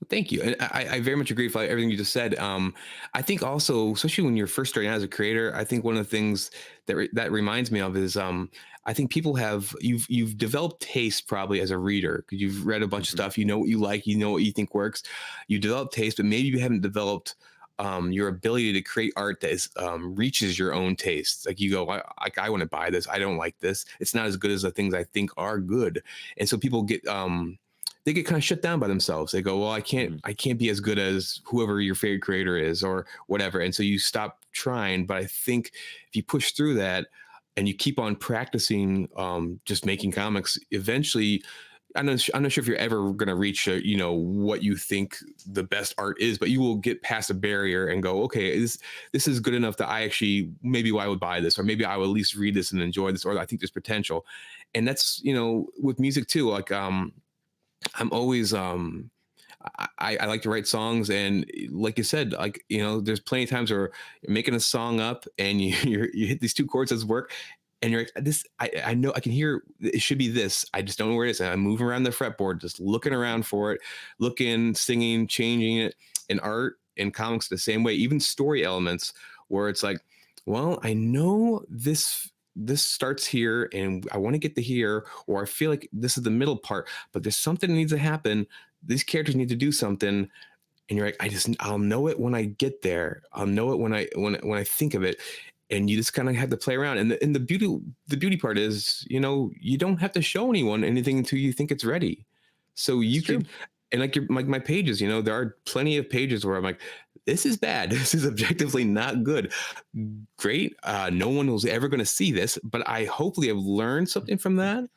Thank you. And I very much agree with like, everything you just said. I think also, especially when you're first starting out as a creator, I think one of the things that reminds me of is I think people have you've developed taste probably as a reader because you've read a bunch of Mhm. stuff. You know what you like, you know what you think works. You develop taste, but maybe you haven't developed your ability to create art that is reaches your own tastes. Like you go, I want to buy this. I don't like this. It's not as good as the things I think are good, and so people get they get kind of shut down by themselves. They go, well, Mhm. I can't be as good as whoever your favorite creator is or whatever. And so you stop trying. But I think if you push through that and you keep on practicing just making comics, eventually I'm not sure if you're ever going to reach, what you think the best art is, but you will get past a barrier and go, okay, this is good enough that I actually maybe I would buy this, or maybe I will at least read this and enjoy this, or I think there's potential. And that's with music too. Like I'm always I like to write songs, and like you said, like there's plenty of times where you're making a song up and you hit these two chords as work, and you're like, this I know I can hear it should be this. I just don't know where it is. And I'm moving around the fretboard, just looking around for it, looking, singing, changing it. In art and comics the same way, even story elements where it's like, well, I know this starts here and I want to get to here, or I feel like this is the middle part, but there's something that needs to happen. These characters need to do something, and you're like, I'll know it when I get there. I'll know it when I think of it. And you just kind of have to play around. And the beauty part is, you don't have to show anyone anything until you think it's ready. So It's you true. could, and like my pages, there are plenty of pages where I'm like, this is bad. This is objectively not good. Great. No one was ever going to see this, but I hopefully have learned something from that,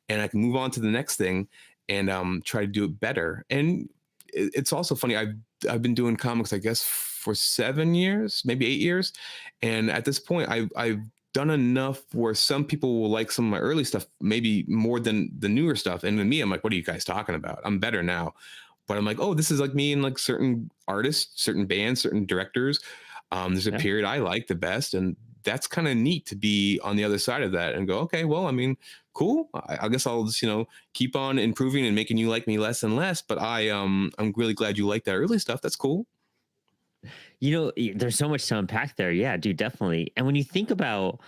and I can move on to the next thing and try to do it better. And it's also funny. I've been doing comics, I guess, for 7 years, maybe 8 years, and at this point, I've done enough where some people will like some of my early stuff, maybe more than the newer stuff. And to me, I'm like, what are you guys talking about? I'm better now. But I'm like, oh, this is like me and like certain artists, certain bands, certain directors. There's a Yeah. period I like the best, and that's kind of neat to be on the other side of that and go, okay, well, I mean, cool. I guess I'll just keep on improving and making you like me less and less. But I'm really glad you like that early stuff. That's cool. There's so much to unpack there. Yeah, dude, definitely. And when you think about,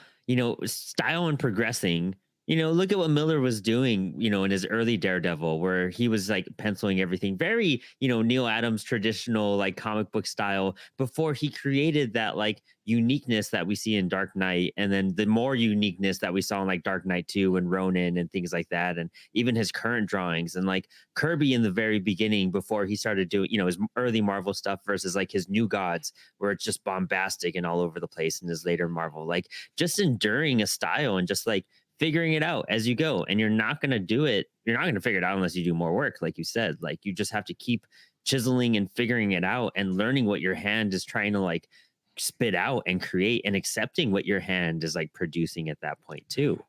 style and progressing, look at what Miller was doing, in his early Daredevil, where he was like penciling everything very, Neil Adams traditional, like comic book style before he created that like uniqueness that we see in Dark Knight. And then the more uniqueness that we saw in like Dark Knight 2 and Ronin and things like that. And even his current drawings and like Kirby in the very beginning before he started doing, his early Marvel stuff versus like his New Gods, where it's just bombastic and all over the place in his later Marvel. Like just enduring a style and just like figuring it out as you go. And you're not going to figure it out unless you do more work, like you said. Like you just have to keep chiseling and figuring it out and learning what your hand is trying to like spit out and create and accepting what your hand is like producing at that point too.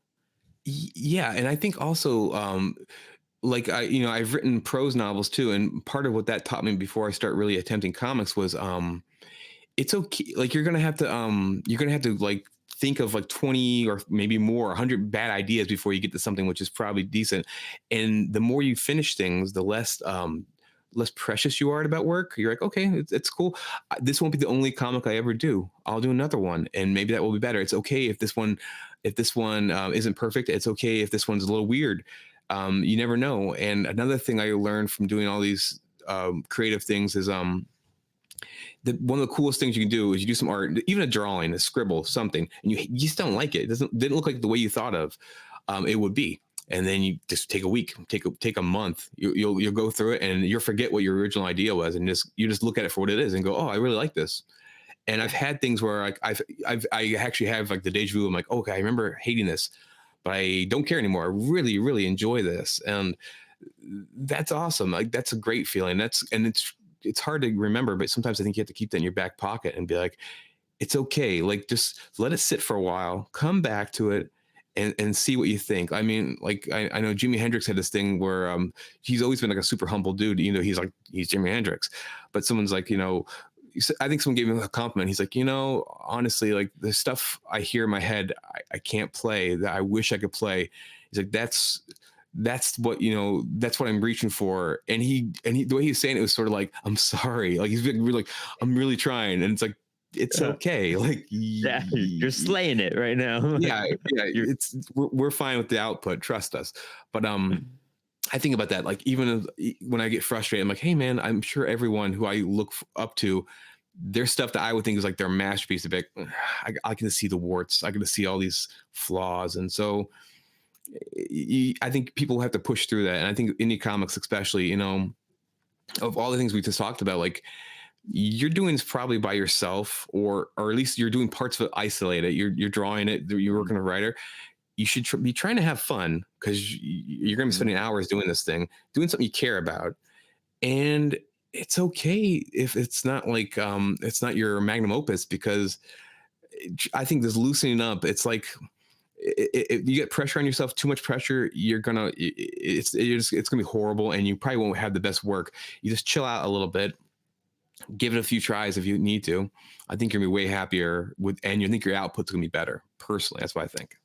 Yeah, and I think also like I've written prose novels too, and part of what that taught me before I start really attempting comics was it's okay. Like you're gonna have to like think of like 20 or maybe more 100 bad ideas before you get to something which is probably decent. And the more you finish things, the less precious you are about work. You're like, okay, it's cool. This won't be the only comic I ever do. I'll do another one, and maybe that will be better. It's okay if this one isn't perfect. It's okay if this one's a little weird. You never know. And another thing I learned from doing all these creative things is one of the coolest things you can do is you do some art, even a drawing, a scribble, something, and you just don't like it. It didn't look like the way you thought of it would be. And then you just take a week, take a month. You'll go through it and you'll forget what your original idea was, and you just look at it for what it is and go, oh, I really like this. And I've had things where like I actually have like the deja vu. I'm like, okay, I remember hating this, but I don't care anymore. I really, really enjoy this, and that's awesome. Like that's a great feeling. It's hard to remember, but sometimes I think you have to keep that in your back pocket and be like, it's okay. Like just let it sit for a while, come back to it, and see what you think. I mean, like I know Jimi Hendrix had this thing where he's always been like a super humble dude. He's Jimi Hendrix, but someone's like, I think someone gave him a compliment. He's like, honestly, like the stuff I hear in my head, I can't play that I wish I could play. He's like, that's what, that's what I'm reaching for. And the way he was saying it was sort of like, I'm sorry. Like he's been really like, I'm really trying. And it's like, it's Uh, okay. Like, yeah, you're slaying it right now. yeah, yeah, you're we're fine with the output. Trust us. But I think about that. Like even when I get frustrated, I'm like, hey man, I'm sure everyone who I look up to, there's stuff that I would think is like their masterpiece. Of like, I can see the warts. I can see all these flaws. And so I think people have to push through that. And I think indie comics, especially, of all the things we just talked about, like you're doing this probably by yourself, or at least you're doing parts of it isolated. You're drawing it. You're working a writer. You should be trying to have fun, because you're going to be spending hours doing this thing, doing something you care about. And it's okay if it's not like it's not your magnum opus, because I think this loosening up, it's like if you get pressure on yourself, too much pressure, you're gonna it's gonna be horrible, and you probably won't have the best work. You just chill out a little bit, give it a few tries if you need to. I think you're gonna be way happier and you think your output's gonna be better. Personally, that's what I think.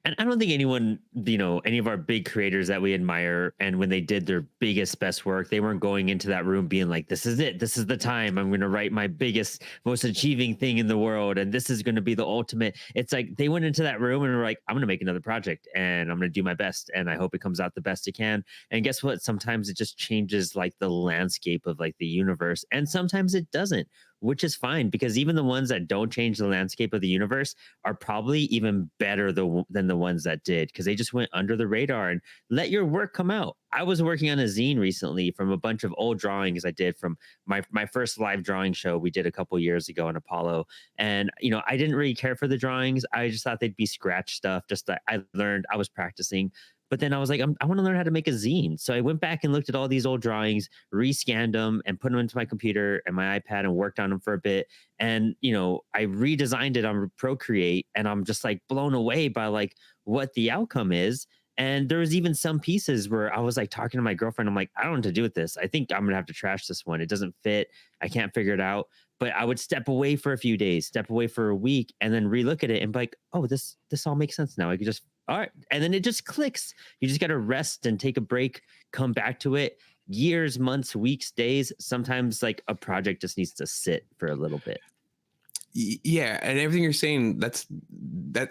And I don't think anyone, any of our big creators that we admire, and when they did their biggest, best work, they weren't going into that room being like, this is it. This is the time I'm going to write my biggest, most achieving thing in the world. And this is going to be the ultimate. It's like they went into that room and were like, I'm going to make another project and I'm going to do my best. And I hope it comes out the best it can. And guess what? Sometimes it just changes like the landscape of like the universe. And sometimes it doesn't, which is fine, because even the ones that don't change the landscape of the universe are probably even better than the ones that did, because they just went under the radar and let your work come out. I was working on a zine recently from a bunch of old drawings I did from my first live drawing show we did a couple years ago in Apollo. And I didn't really care for the drawings. I just thought they'd be scratch stuff. Just that I learned, I was practicing. But then I was like, I want to learn how to make a zine. So I went back and looked at all these old drawings, rescanned them, and put them into my computer and my iPad and worked on them for a bit. And, I redesigned it on Procreate, and I'm just like blown away by like what the outcome is. And there was even some pieces where I was like talking to my girlfriend. I'm like, I don't know what to do with this. I think I'm gonna have to trash this one. It doesn't fit. I can't figure it out. But I would step away for a few days, step away for a week, and then relook at it and be like, oh, this all makes sense now. I could just all right. And then it just clicks. You just gotta rest and take a break, come back to it. Years, months, weeks, days. Sometimes like a project just needs to sit for a little bit. Yeah, and everything you're saying, that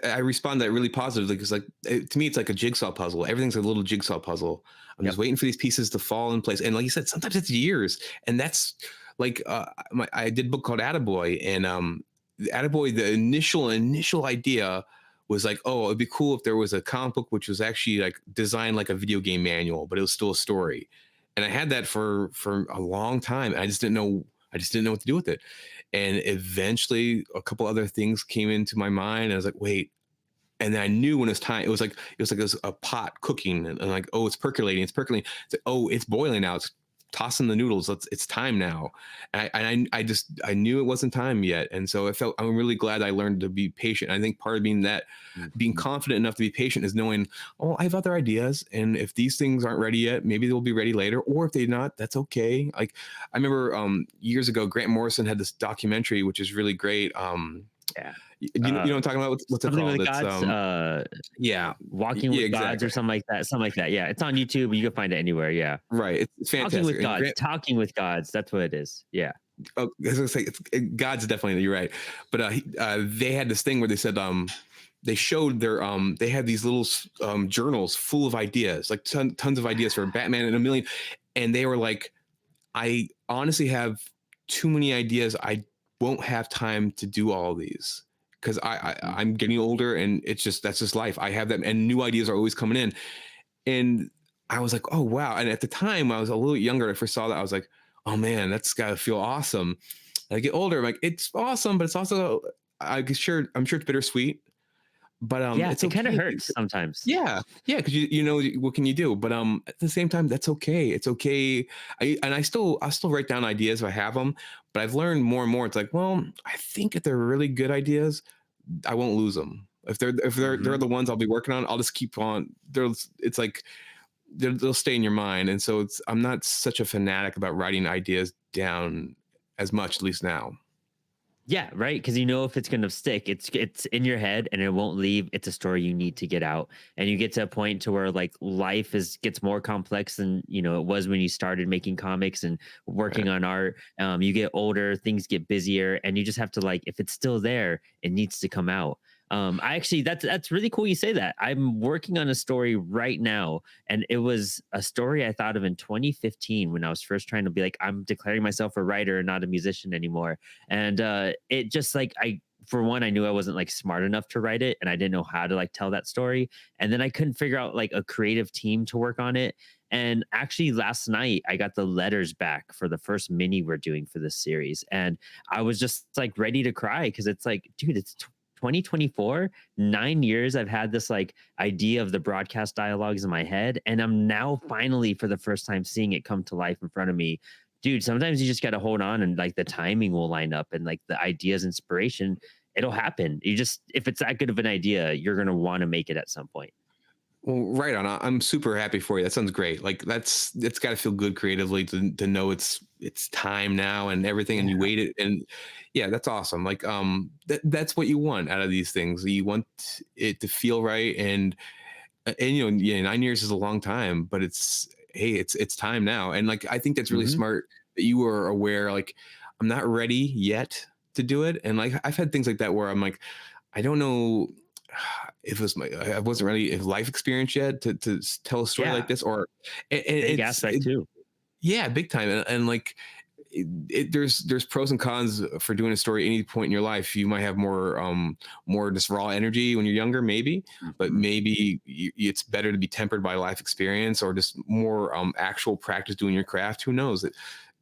I respond to that really positively, because like to me it's like a jigsaw puzzle. Everything's a little jigsaw puzzle. I'm just Yep. waiting for these pieces to fall in place. And like you said, sometimes it's years. And that's like I did a book called Attaboy, and Attaboy, the initial idea was like, oh, it'd be cool if there was a comic book which was actually like designed like a video game manual, but it was still a story. And I had that for a long time, and I just didn't know what to do with it. And eventually a couple other things came into my mind, and I was like, wait. And then I knew when it was time. It was a pot cooking, and like, oh, it's percolating, it's percolating. It's like, oh, it's boiling now. It's tossing the noodles. It's time now. I knew it wasn't time yet. And so I'm really glad I learned to be patient. I think part of being Mhm. confident enough to be patient is knowing, oh, I have other ideas. And if these things aren't ready yet, maybe they'll be ready later. Or if they're not, that's okay. Like I remember years ago, Grant Morrison had this documentary, which is really great. Yeah. You know what I'm talking about? What's it Something with called? the It's gods, yeah, walking yeah, with gods or exactly. something like that. Something like that. Yeah. It's on YouTube. You can find it anywhere. Yeah. Right. It's Talking fantastic. with And gods. Grant, Talking with gods. That's what it is. Yeah. oh, I was gonna say God's definitely, you're right, but they had this thing where they said they showed they had these little journals full of ideas, like tons of ideas for Batman and a million, and they were like, I honestly have too many ideas. I won't have time to do all of these, because Mhm. I'm getting older, and that's just life. I have them, and new ideas are always coming in, and I was like, oh wow. And at the time I was a little younger. I first saw that, I was like, oh man, that's gotta feel awesome. And I get older, I'm like, it's awesome, but it's also I'm sure it's bittersweet, but Yeah. it's It kind of okay. hurts sometimes. Yeah, yeah, because you know what can you do? But at the same time, that's okay. It's okay. I still write down ideas if I have them, but I've learned more and more. It's like, well, I think if they're really good ideas, I won't lose them. If they're Hmm. the ones I'll be working on, I'll just keep on. There's It's like they'll stay in your mind, and so I'm not such a fanatic about writing ideas down as much, at least now. Yeah, right. Because you know if it's gonna stick, it's in your head and it won't leave. It's a story you need to get out, and you get to a point to where like life is gets more complex than it was when you started making comics and Right. working on art. You get older, things get busier, and you just have to like if it's still there, it needs to come out. I actually that's really cool you say that. I'm working on a story right now, and it was a story I thought of in 2015 when I was first trying to be like I'm declaring myself a writer and not a musician anymore, and it just like I for one I knew I wasn't like smart enough to write it and I didn't know how to like tell that story, and then I couldn't figure out like a creative team to work on it. And actually last night I got the letters back for the first mini we're doing for this series, and I was just like ready to cry because it's like dude, it's 2024, 9 years I've had this like idea of the broadcast dialogues in my head, and I'm now finally for the first time seeing it come to life in front of me. Dude, sometimes you just got to hold on and like the timing will line up and like the ideas, inspiration, it'll happen. You just, if it's that good of an idea, you're going to want to make it at some point. Well, right on. I'm super happy for you. That sounds great. Like it's got to feel good creatively to know it's time now and everything, and you Yeah. waited. And yeah, that's awesome. Like that's what you want out of these things. You want it to feel right, and yeah, 9 years is a long time, but it's hey, it's time now. And like I think that's really Hmm. smart that you were aware. Like I'm not ready yet to do it, and like I've had things like that where I'm like I don't know if it was I wasn't really a life experience yet to tell a story like Yeah. this, or Big aspect too. yeah, big time, and like there's pros and cons for doing a story at any point in your life. You might have more just raw energy when you're younger, maybe, but Mhm. maybe it's better to be tempered by life experience or just more actual practice doing your craft. Who knows?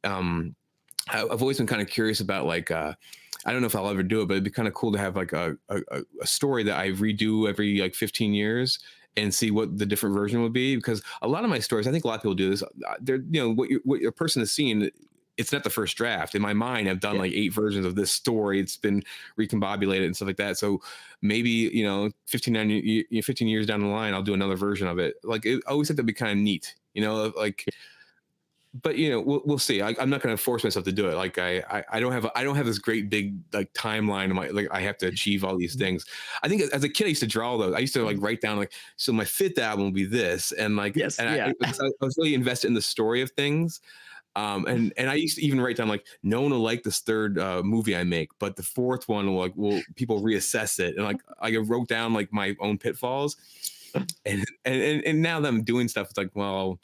Um, I've always been kind of curious about like I don't know if I'll ever do it, but it'd be kind of cool to have like a story that I redo every like 15 years and see what the different version would be. Because a lot of my stories, I think a lot of people do this. They're what your person is seeing. It's not the first draft. In my mind, I've done Yeah. like 8 versions of this story. It's been recombobulated and stuff like that. So maybe 15 years down the line, I'll do another version of it. Like I always think that'd be kind of neat. Like but we'll see. I'm not going to force myself to do it. Like I don't have this great big like timeline. Like I have to achieve all these things. I think as a kid I used to draw those. I used to like write down like so my fifth album will be this, and like Yes. and Yeah. because I was really invested in the story of things. And I used to even write down like no one will like this third movie I make, but the fourth one will people reassess it, and like I wrote down like my own pitfalls, and now that I'm doing stuff, it's like well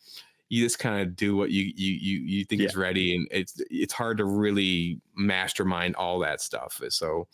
you just kind of do what you think Yeah. is ready, and it's hard to really mastermind all that stuff. So